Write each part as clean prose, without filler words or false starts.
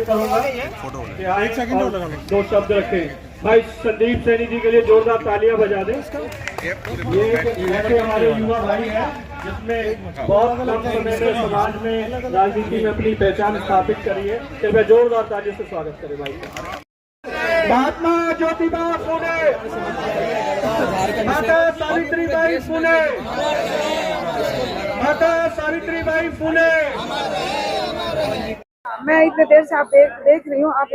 से करूंगा कि आए और 2 शब्द रखें। भाई संदीप सैनी जी के लिए जोरदार तालियां बजा दें। ये ऐसे हमारे युवा भाई हैं जिसमें बहुत कम समय में समाज में राजनीति में अपनी पहचान स्थापित करी है। कृपया जोरदार तालियों से स्वागत करें भाई का। महात्मा ज्योतिबा फुले, माता सावित्रीबाई फुले, माता सावित्रीबाई फुले। मैं इतने देर से आप देख रही हूँ, आप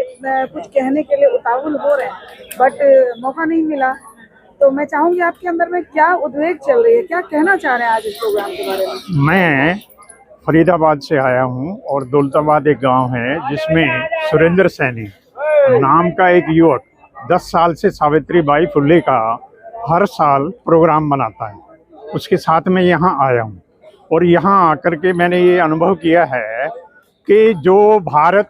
कुछ कहने के लिए उतावल हो रहे हैं, बट मौका नहीं मिला। तो मैं चाहूंगी आपके अंदर में क्या उद्वेग चल रही है, क्या कहना चाह रहे हैं आज इस प्रोग्राम के बारे में? मैं फरीदाबाद से आया हूँ और दौलताबाद एक गांव है जिसमें सुरेंद्र सैनी नाम का एक युवक 10 साल से सावित्रीबाई फुले का हर साल प्रोग्राम बनाता है। उसके साथ में यहाँ आया हूँ और यहाँ आकर के मैंने ये अनुभव किया है कि जो भारत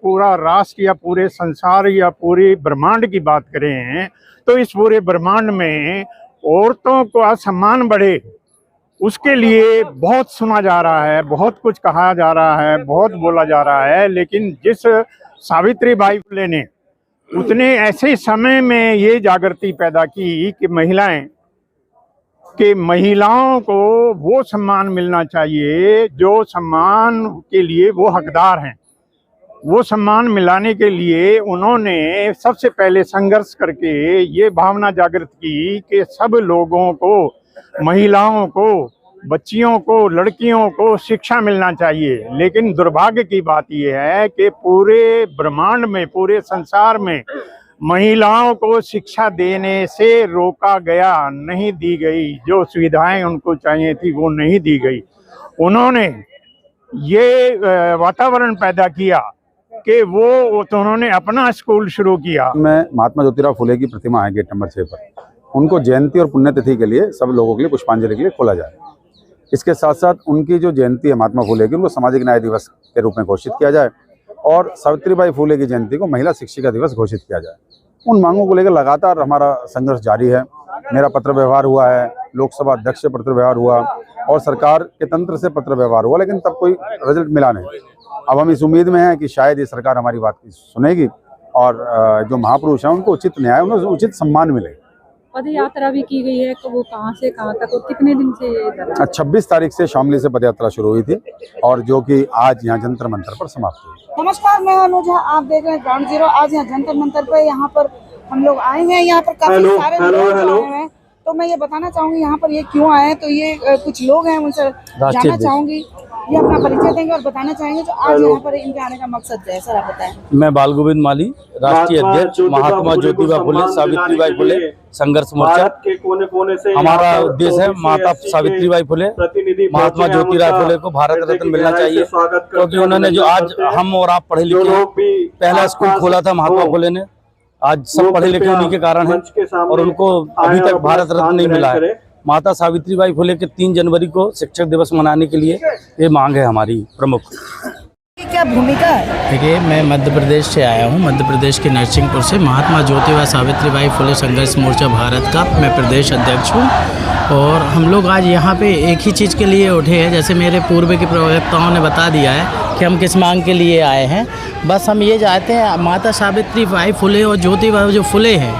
पूरा राष्ट्र या पूरे संसार या पूरे ब्रह्मांड की बात करें तो इस पूरे ब्रह्मांड में औरतों का सम्मान बढ़े, उसके लिए बहुत सुना जा रहा है, बहुत कुछ कहा जा रहा है, बहुत बोला जा रहा है। लेकिन जिस सावित्रीबाई फुले ने उतने ऐसे समय में ये जागृति पैदा की कि महिलाओं को वो सम्मान मिलना चाहिए जो सम्मान के लिए वो हकदार हैं। वो सम्मान मिलाने के लिए उन्होंने सबसे पहले संघर्ष करके ये भावना जागृत की कि सब लोगों को, महिलाओं को, बच्चियों को, लड़कियों को शिक्षा मिलना चाहिए। लेकिन दुर्भाग्य की बात यह है कि पूरे ब्रह्मांड में, पूरे संसार में महिलाओं को शिक्षा देने से रोका गया, नहीं दी गई। जो सुविधाएं उनको चाहिए थी वो नहीं दी गई। उन्होंने ये वातावरण पैदा किया कि उन्होंने अपना स्कूल शुरू किया। मैं महात्मा ज्योतिराव फुले की प्रतिमा है गेट नंबर 6 पर, उनको जयंती और पुण्यतिथि के लिए सब लोगों के लिए पुष्पांजलि के लिए खोला जाए। इसके साथ साथ उनकी जो जयंती है महात्मा फुले की, उनको सामाजिक न्याय दिवस के रूप में घोषित किया जाए और सावित्रीबाई फुले की जयंती को महिला शिक्षिका दिवस घोषित किया जाए। उन मांगों को लेकर लगातार हमारा संघर्ष जारी है। मेरा पत्र व्यवहार हुआ है, लोकसभा अध्यक्ष से पत्र व्यवहार हुआ और सरकार के तंत्र से पत्र व्यवहार हुआ, लेकिन तब कोई रिजल्ट मिला नहीं। अब हम इस उम्मीद में हैं कि शायद ये सरकार हमारी बात सुनेगी और जो महापुरुष हैं उनको उचित न्याय, उन्हें उचित सम्मान मिले। पद यात्रा भी की गई है, तो वो कहाँ से कहाँ तक और कितने दिन से ये? 26 तारीख से शामली से पद यात्रा शुरू हुई थी और जो कि आज यहाँ जंतर मंतर पर समाप्त हुई। नमस्कार, मैं अनुजा, आप देख रहे हैं ग्राउंड जीरो। आज यहाँ जंतर मंतर पे यहाँ पर हम लोग आए हैं, यहाँ पर काफी सारे लोग आए हैं। तो मैं ये बताना चाहूंगी यहाँ पर ये क्यों आए हैं। तो ये कुछ लोग हैं, उनसे जानना चाहूंगी, ये अपना परिचय देंगे और बताना चाहेंगे जो आज यहाँ पर इनके आने का मकसद क्या है। सर आप बताएं। मैं बाल गोविंद माली, राष्ट्रीय अध्यक्ष महात्मा ज्योतिबा फुले सावित्रीबाई फुले संघर्ष मोर्चा के कोने से हमारा उद्देश्य है माता सावित्रीबाई फुले, महात्मा ज्योतिराव फुले को भारत रत्न मिलना चाहिए, क्योंकि उन्होंने जो आज हम और आप पढ़े लिखे पहला स्कूल खोला था महात्मा फुले ने, आज सब पढ़े लिखे उन्हीं के कारण है और उनको अभी तक भारत रत्न नहीं मिला है। माता सावित्रीबाई फुले के 3 जनवरी को शिक्षक दिवस मनाने के लिए ये मांग है हमारी प्रमुख। क्या भूमिका है? देखिए, मैं मध्य प्रदेश से आया हूँ, मध्य प्रदेश के नरसिंहपुर से। महात्मा ज्योतिबा सावित्रीबाई फुले संघर्ष मोर्चा भारत का मैं प्रदेश अध्यक्ष हूँ और हम लोग आज यहाँ पे एक ही चीज़ के लिए उठे हैं। जैसे मेरे पूर्व के प्रवक्ताओं ने बता दिया है कि हम किस मांग के लिए आए हैं। बस हम ये चाहते हैं माता सावित्रीबाई फुले और ज्योतिबा जो फुले हैं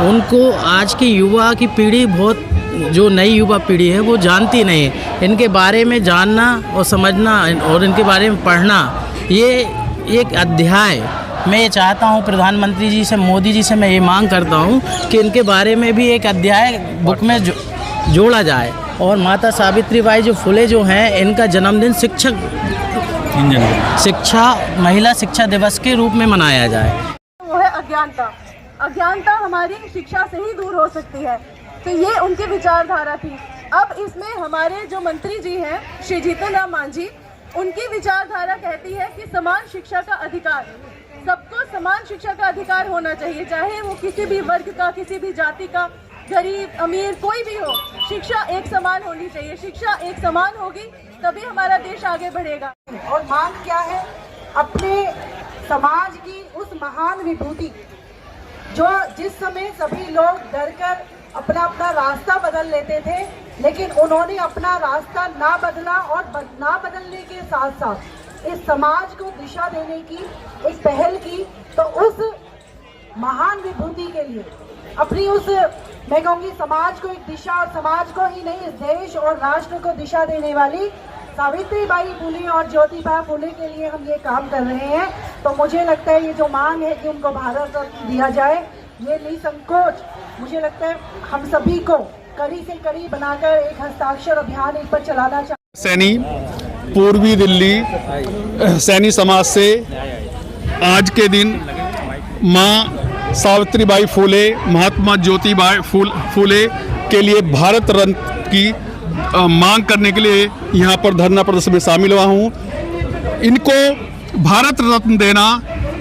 उनको आज की युवा की पीढ़ी, बहुत जो नई युवा पीढ़ी है वो जानती नहीं है। इनके बारे में जानना और समझना और इनके बारे में पढ़ना, ये एक अध्याय मैं ये चाहता हूँ प्रधानमंत्री जी से, मोदी जी से मैं ये मांग करता हूँ कि इनके बारे में भी एक अध्याय बुक में जोड़ा जाए। और माता सावित्रीबाई जो फुले जो हैं, इनका जन्मदिन महिला शिक्षा दिवस के रूप में मनाया जाए। वो है अज्ञानता। अज्ञानता हमारी शिक्षा से ही दूर हो सकती है, तो ये उनकी विचारधारा थी। अब इसमें हमारे जो मंत्री जी हैं श्री जीतन राम मांझी, उनकी विचारधारा कहती है कि समान शिक्षा का अधिकार, सबको समान शिक्षा का अधिकार होना चाहिए, चाहे वो किसी भी वर्ग का, किसी भी जाति का, गरीब अमीर कोई भी हो, शिक्षा एक समान होनी चाहिए। शिक्षा एक समान होगी तभी हमारा देश आगे बढ़ेगा। और मांग क्या है? अपने समाज की उस महान विभूति जो जिस समय सभी लोग डरकर अपना अपना रास्ता बदल लेते थे, लेकिन उन्होंने अपना रास्ता ना बदला और ना बदलने के साथ साथ इस समाज को दिशा देने की एक पहल की, तो उस महान विभूति के लिए अपनी उस, मैं कहूँगी, समाज को एक दिशा, और समाज को ही नहीं इस देश और राष्ट्र को दिशा देने वाली सावित्रीबाई फुले और ज्योतिबा फुले के लिए हम ये काम कर रहे हैं। तो मुझे लगता है ये जो मांग है कि उनको भारत रत्न दिया जाए, ये निसंकोच मुझे लगता है हम सभी को कड़ी से कड़ी बनाकर एक हस्ताक्षर अभियान इस पर चलाना चाहिए। सैनी पूर्वी दिल्ली सैनी समाज से आज के दिन माँ सावित्रीबाई फुले, महात्मा ज्योतिबा फुले के लिए भारत रत्न की मांग करने के लिए यहाँ पर धरना प्रदर्शन में शामिल हुआ हूँ। इनको भारत रत्न देना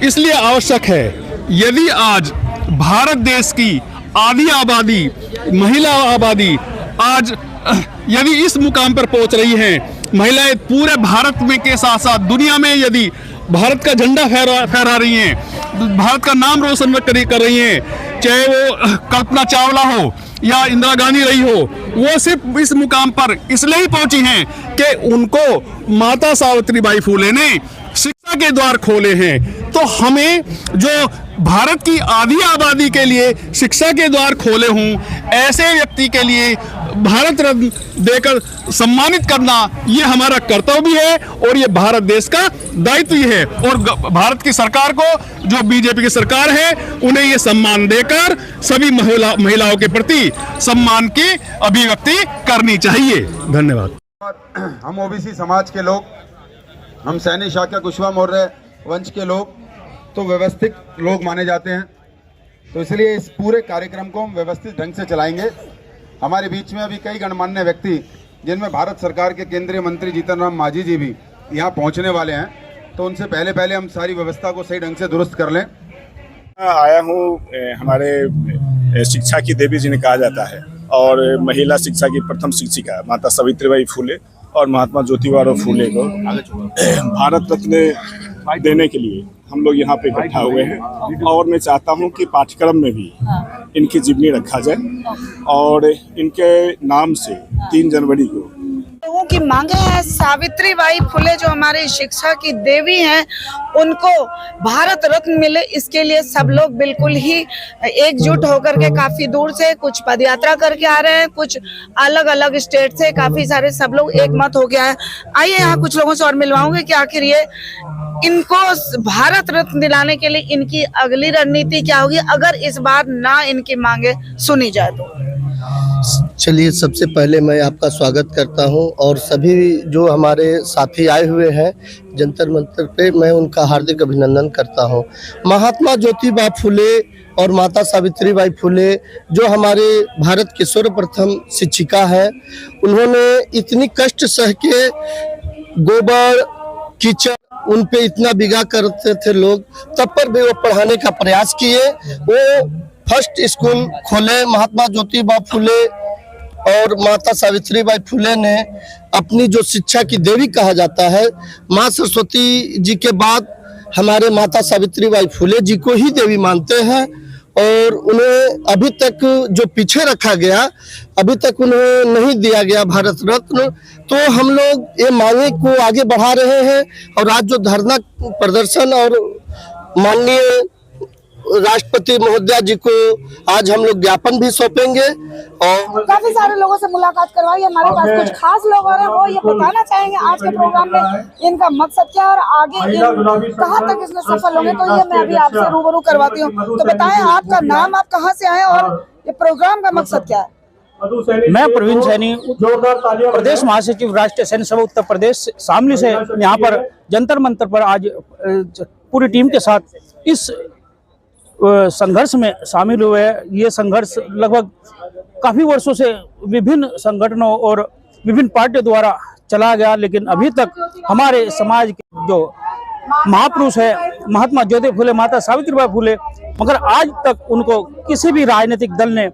इसलिए आवश्यक है, यदि आज भारत देश की आधी आबादी, महिला आबादी आज यदि इस मुकाम पर पहुँच रही है, महिलाएं पूरे भारत में के साथ साथ दुनिया में यदि भारत का झंडा फहरा रही हैं, भारत का नाम रोशन कर रही हैं, चाहे वो कल्पना चावला हो या इंदिरा गांधी रही हो, वो सिर्फ इस मुकाम पर इसलिए ही पहुंची हैं कि उनको माता सावित्रीबाई फुले ने शिक्षा के द्वार खोले हैं। तो हमें जो भारत की आधी आबादी के लिए शिक्षा के द्वार खोले हों, ऐसे व्यक्ति के लिए भारत रत्न देकर सम्मानित करना ये हमारा कर्तव्य है और ये भारत देश का दायित्व है। और भारत की सरकार को, जो बीजेपी की सरकार है, उन्हें ये सम्मान देकर सभी महिलाओं के प्रति सम्मान की अभिव्यक्ति करनी चाहिए। धन्यवाद। हम ओबीसी समाज के लोग, हम सैनी शाक्य कुशवाहा मौर्य वंश के लोग तो व्यवस्थित लोग माने जाते हैं, तो इसलिए इस पूरे कार्यक्रम को हम व्यवस्थित ढंग से चलाएंगे। हमारे बीच में अभी कई गणमान्य व्यक्ति, जिनमें भारत सरकार के केंद्रीय मंत्री जीतन राम मांझी जी भी यहाँ पहुँचने वाले हैं, तो उनसे पहले हम सारी व्यवस्था को सही ढंग से दुरुस्त कर लें। आया हूँ, हमारे शिक्षा की देवी जिन्हें कहा जाता है और महिला शिक्षा की प्रथम शिक्षिका माता सावित्रीबाई फुले और महात्मा ज्योतिबा फुले को भारत रत्न देने के लिए हम लोग यहाँ पे इकट्ठा हुए हैं। और मैं चाहता हूँ कि पाठ्यक्रम में भी इनकी जीवनी रखा जाए और इनके नाम से 3 जनवरी को लोगों की मांगे हैं, सावित्रीबाई फुले जो हमारी शिक्षा की देवी हैं, उनको भारत रत्न मिले, इसके लिए सब लोग बिल्कुल ही एकजुट होकर के काफी दूर से कुछ पदयात्रा करके आ रहे हैं, कुछ अलग अलग स्टेट से काफी सारे सब लोग एक मत हो गया है। आइए यहाँ कुछ लोगों से और मिलवाऊंगे कि आखिर ये इनको भारत रत्न दिलाने के लिए इनकी अगली रणनीति क्या होगी अगर इस बार ना इनकी मांगे सुनी जाए तो। चलिए, सबसे पहले मैं आपका स्वागत करता हूं और सभी जो हमारे साथी आए हुए हैं जंतर मंतर पे, मैं उनका हार्दिक अभिनंदन करता हूं। महात्मा ज्योतिबा फुले और माता सावित्रीबाई फुले जो हमारे भारत की सर्वप्रथम शिक्षिका है, उन्होंने इतनी कष्ट सह के गोबर कीचड़ उन पे इतना बिगा करते थे लोग, तब पर भी वो पढ़ाने का प्रयास किए। वो फर्स्ट स्कूल खोले। महात्मा ज्योतिबा फुले और माता सावित्रीबाई फुले ने अपनी जो शिक्षा की देवी कहा जाता है, माँ सरस्वती जी के बाद हमारे माता सावित्रीबाई फुले जी को ही देवी मानते हैं और उन्हें अभी तक जो पीछे रखा गया, अभी तक उन्हें नहीं दिया गया भारत रत्न। तो हम लोग ये मांगे को आगे बढ़ा रहे हैं और आज जो धरना प्रदर्शन और माननीय राष्ट्रपति महोदया जी को आज हम लोग ज्ञापन भी सौंपेंगे। और काफी सारे लोगों से मुलाकात करवाई, हमारे पास कुछ खास लोग और हैं, वो ये बताना चाहेंगे आज के प्रोग्राम में इनका मकसद क्या है और आगे कहाँ तक इसमें सफल होंगे। तो ये मैं अभी आपसे रूबरू करवाती हूँ। तो बताएं आपका नाम, आप कहाँ से आए और ये प्रोग्राम का मकसद क्या है। मैं प्रवीण सैनी, प्रदेश महासचिव राष्ट्रीय सैन्य सभा उत्तर प्रदेश शामली से यहाँ पर जंतर मंतर पर आज पूरी टीम के साथ इस संघर्ष में शामिल हुए हैं। ये संघर्ष लगभग काफी वर्षों से विभिन्न संगठनों और विभिन्न पार्टियों द्वारा चला गया, लेकिन अभी तक हमारे समाज के जो महापुरुष है महात्मा ज्योतिबा फुले, माता सावित्रीबाई फुले, मगर आज तक उनको किसी भी राजनीतिक दल ने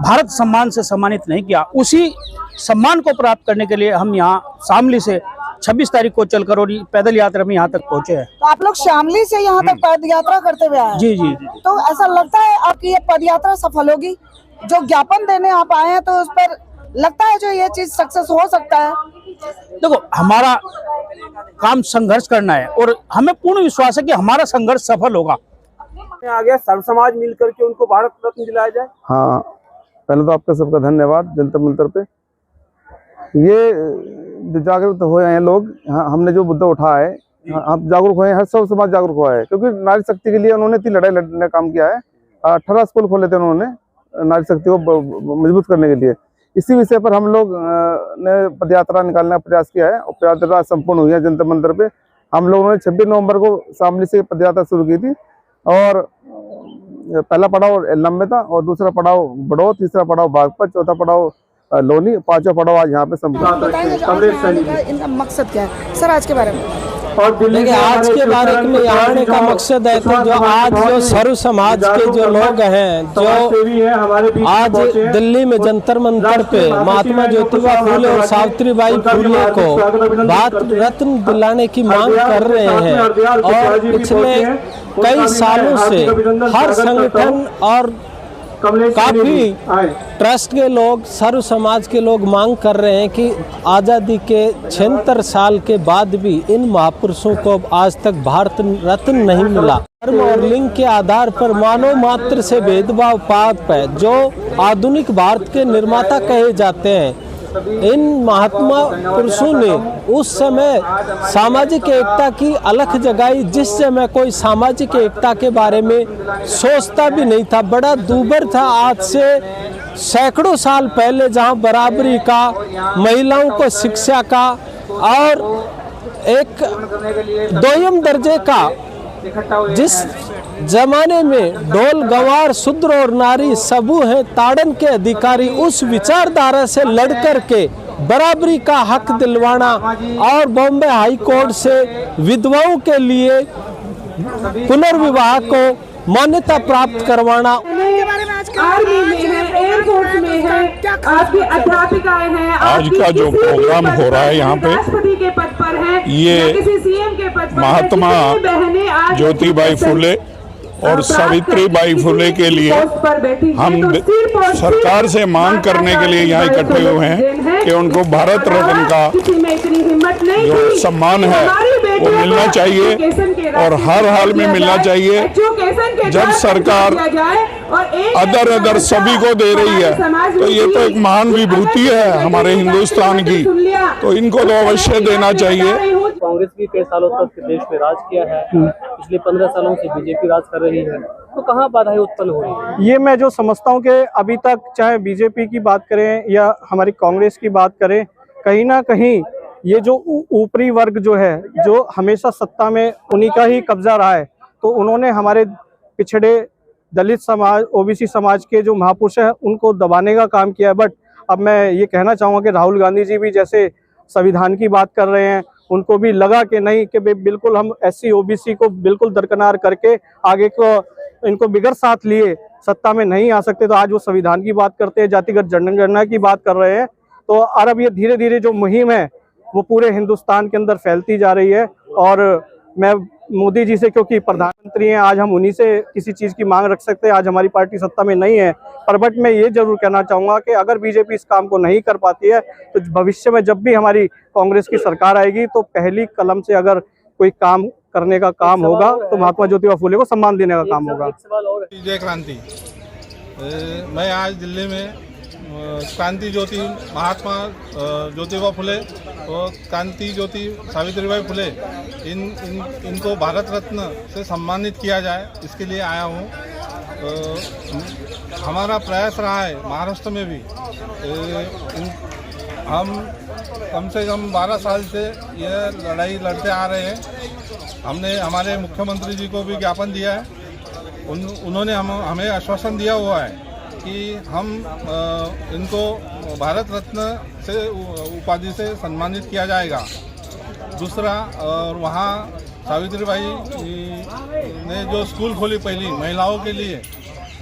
भारत सम्मान से सम्मानित नहीं किया। उसी सम्मान को प्राप्त करने के लिए हम यहाँ शामली से 26 तारीख को चलकर और पैदल यात्रा में यहाँ तक पहुँचे हैं। तो आप लोग शामली से यहाँ तक पद यात्रा करते हुए आए हैं? जी जी। तो ऐसा लगता है आपकी ये पद यात्रा सफल होगी? जो ज्ञापन देने आप आए हैं तो उस पर लगता है जो ये चीज सक्सेस हो सकता है? देखो हमारा काम संघर्ष करना है और हमें पूर्ण विश्वास है कि हमारा संघर्ष सफल होगा। आ गया सर्व समाज मिलकर के उनको भारत रत्न दिलाया जाए। हाँ, पहले तो आपका सबका धन्यवाद। जंतर मंतर पे ये जो जागरूक हुए हैं लोग, हमने जो मुद्दा उठाया है, हम जागरूक हुए हैं, हर सब समाज जागरूक हुआ है, क्योंकि नारी शक्ति के लिए उन्होंने इतनी लड़ाई लड़ने का काम किया है। 18 स्कूल खोले थे उन्होंने नारी शक्ति को मजबूत करने के लिए। इसी विषय पर हम लोग ने पदयात्रा निकालने का प्रयास किया है और पदयात्रा संपूर्ण हुई है जंतर मंतर पे। हम लोगों ने 26 नवंबर को शामली से पदयात्रा शुरू की थी और पहला पड़ाव एल्लम में था और दूसरा पड़ाव बड़ो, तीसरा पड़ाव बागपत, चौथा पड़ाव लोनी, पांचवा पड़ाव आज यहाँ पे संपन्न। इनका मकसद क्या है सर आज के बारे में? देखिए आज के बारे में यहाँ आने का मकसद है कि जो आज जो सर्व समाज के जो लोग हैं, जो आज दिल्ली में जंतर मंतर पे महात्मा ज्योतिबा फूले और सावित्रीबाई फूले को भारत रत्न दिलाने की मांग कर रहे हैं और पिछले कई सालों से हर संगठन और काफी ट्रस्ट के लोग, सर्व समाज के लोग मांग कर रहे हैं कि आज़ादी के 76 साल के बाद भी इन महापुरुषों को आज तक भारत रत्न नहीं मिला। धर्म और लिंग के आधार पर मानव मात्र से भेदभाव पाप है, जो आधुनिक भारत के निर्माता कहे जाते हैं। इन महात्मा पुरुषों ने उस समय सामाजिक एकता की अलख जगाई, जिस समय कोई सामाजिक एकता के बारे में सोचता भी नहीं था। बड़ा दूभर था आज से सैकड़ों साल पहले, जहां बराबरी का, महिलाओं को शिक्षा का और एक दोयम दर्जे का, जिस जमाने में ढोल गंवार शूद्र और नारी सबू हैं ताड़न के अधिकारी, उस विचारधारा से लड़कर के बराबरी का हक दिलवाना और बॉम्बे हाई कोर्ट से विधवाओं के लिए पुनर्विवाह को मान्यता प्राप्त करवाना। आर्मी में है, एयरफोर्स में है, आपकी अध्यापिकाएं हैं, आज का जो प्रोग्राम हो रहा है यहाँ पे, राष्ट्रपति के पद पर है, ये किसी सीएम के पद पर, महात्मा ज्योतिबाई फूले और सावित्रीबाई फुले के लिए हम सरकार से मांग करने के लिए यहाँ इकट्ठे हुए हैं कि उनको भारत रत्न का जो सम्मान है वो मिलना चाहिए और हर हाल में मिलना चाहिए। जब सरकार अदर सभी को दे रही है तो ये तो एक महान विभूति है हमारे हिंदुस्तान की, तो इनको तो अवश्य देना चाहिए। कांग्रेस भी कई सालों तक देश में राज किया है, पिछले 15 सालों से बीजेपी राज कर रही है, तो कहाँ बाधाएं उत्पन्न हो रही है? ये मैं जो समझता हूँ कि अभी तक चाहे बीजेपी की बात करें या हमारी कांग्रेस की बात करें, कहीं ना कहीं ये जो ऊपरी वर्ग जो है, जो हमेशा सत्ता में उन्हीं का ही कब्जा रहा है, तो उन्होंने हमारे पिछड़े दलित समाज, ओबीसी समाज के जो महापुरुष हैं उनको दबाने का काम किया है। बट अब मैं ये कहना चाहूँगा कि राहुल गांधी जी भी जैसे संविधान की बात कर रहे हैं, उनको भी लगा कि नहीं कि बिल्कुल हम एससी ओबीसी को बिल्कुल दरकिनार करके आगे को इनको बिगड़ साथ लिए सत्ता में नहीं आ सकते, तो आज वो संविधान की बात करते हैं, जातिगत जनगणना की बात कर रहे हैं। तो और अब ये धीरे धीरे जो मुहिम है वो पूरे हिंदुस्तान के अंदर फैलती जा रही है और मैं मोदी जी से, क्योंकि प्रधानमंत्री हैं, आज हम उन्हीं से किसी चीज़ की मांग रख सकते हैं। आज हमारी पार्टी सत्ता में नहीं है, पर बट मैं ये जरूर कहना चाहूँगा कि अगर बीजेपी इस काम को नहीं कर पाती है तो भविष्य में जब भी हमारी कांग्रेस की सरकार आएगी तो पहली कलम से अगर कोई काम करने का काम होगा तो महात्मा ज्योतिबा फुले को सम्मान देने का काम होगा। जय क्रांति। मैं आज दिल्ली में क्रांति ज्योति महात्मा ज्योतिबा फुले और क्रांति ज्योति सावित्रीबाई फुले इनको भारत रत्न से सम्मानित किया जाए, इसके लिए आया हूँ। हमारा प्रयास रहा है महाराष्ट्र में भी, हम कम से कम 12 साल से यह लड़ाई लड़ते आ रहे हैं। हमने हमारे मुख्यमंत्री जी को भी ज्ञापन दिया है, उन्होंने हमें आश्वासन दिया हुआ है कि हम इनको भारत रत्न से उपाधि से सम्मानित किया जाएगा। दूसरा, वहाँ सावित्रीबाई ने जो स्कूल खोली पहली महिलाओं के लिए,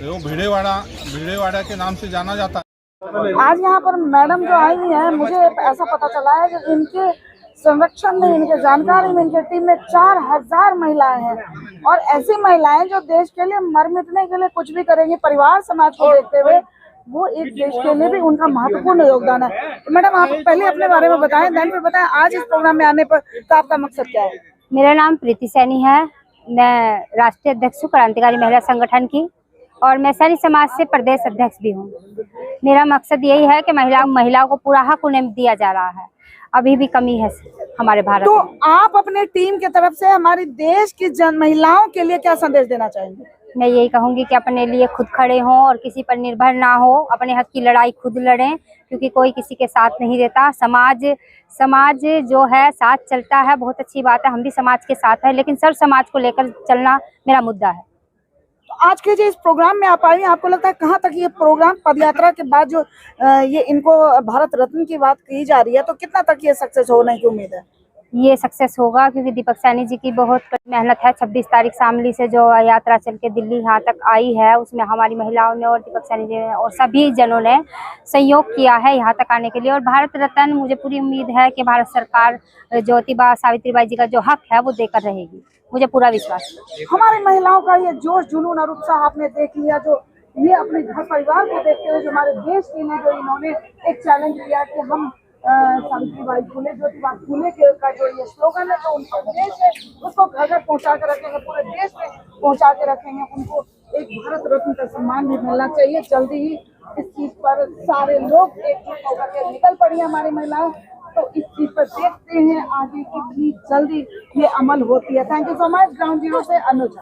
वो भिड़ेवाड़ा के नाम से जाना जाता है। आज यहाँ पर मैडम जो आई हुई है, मुझे ऐसा पता चला है कि इनके संरक्षण में, इनके जानकारी में, इनके टीम में 4000 महिलाएं हैं और ऐसी महिलाएं जो देश के लिए मर मिटने के लिए कुछ भी करेंगी। परिवार समाज को देखते हुए वो एक देश के लिए भी उनका महत्वपूर्ण योगदान है। तो मैडम आप पहले अपने बारे में बताएं, देन फिर बताएं आज इस प्रोग्राम में आने पर का आपका मकसद क्या है। मेरा नाम प्रीति सैनी है, मैं राष्ट्रीय अध्यक्ष हूँ क्रांतिकारी महिला संगठन की, और मैं सैनी समाज से प्रदेश अध्यक्ष भी हूँ। मेरा मकसद यही है कि महिलाओं को पूरा हक उन्हें दिया जा रहा है, अभी भी कमी है हमारे भारत तो में। आप अपने टीम की तरफ से हमारी देश की महिलाओं के लिए क्या संदेश देना चाहेंगे। मैं यही कहूंगी कि अपने लिए खुद खड़े हों और किसी पर निर्भर ना हो, अपने हक की लड़ाई खुद लड़ें, क्योंकि कोई किसी के साथ नहीं देता। समाज जो है साथ चलता है, बहुत अच्छी बात है, हम भी समाज के साथ है, लेकिन सर्व समाज को लेकर चलना मेरा मुद्दा है। तो आज के जो इस प्रोग्राम में आप आई हैं, आपको लगता है कहाँ तक ये प्रोग्राम पदयात्रा के बाद जो ये इनको भारत रत्न की बात की जा रही है, तो कितना तक ये सक्सेस होने की उम्मीद है। ये सक्सेस होगा क्योंकि दीपक सैनी जी की बहुत मेहनत है। 26 तारीख शामली से जो यात्रा चल के दिल्ली यहाँ तक आई है, उसमें हमारी महिलाओं ने और दीपक सैनी जी ने और सभी जनों ने सहयोग किया है यहाँ तक आने के लिए। और भारत रत्न मुझे पूरी उम्मीद है कि भारत सरकार ज्योतिबा सावित्रीबाई जी का जो हक है वो देकर रहेगी, मुझे पूरा विश्वास है। हमारी महिलाओं का ये जोश जुनून और उत्साह आपने देख लिया, जो ये अपने घर परिवार को देखते हुए जो हमारे देश के लिए जो इन्होंने एक चैलेंज लिया कि हम सावित्रीबाई फुले ज्योतिबा फुले का जो ये स्लोगन है, जो उनका देश है उसको घर घर पहुँचा के रखेंगे, पूरे देश में पहुँचा के रखेंगे। उनको एक भारत रत्न का सम्मान भी मिलना चाहिए। जल्दी ही इस चीज पर सारे लोग एकजुट होकर के निकल पड़ी हमारी महिलाएं, तो इस चीज पर देखते हैं आगे कितनी जल्दी ये अमल होती है। Thank you so much. Ground zero से अनुज।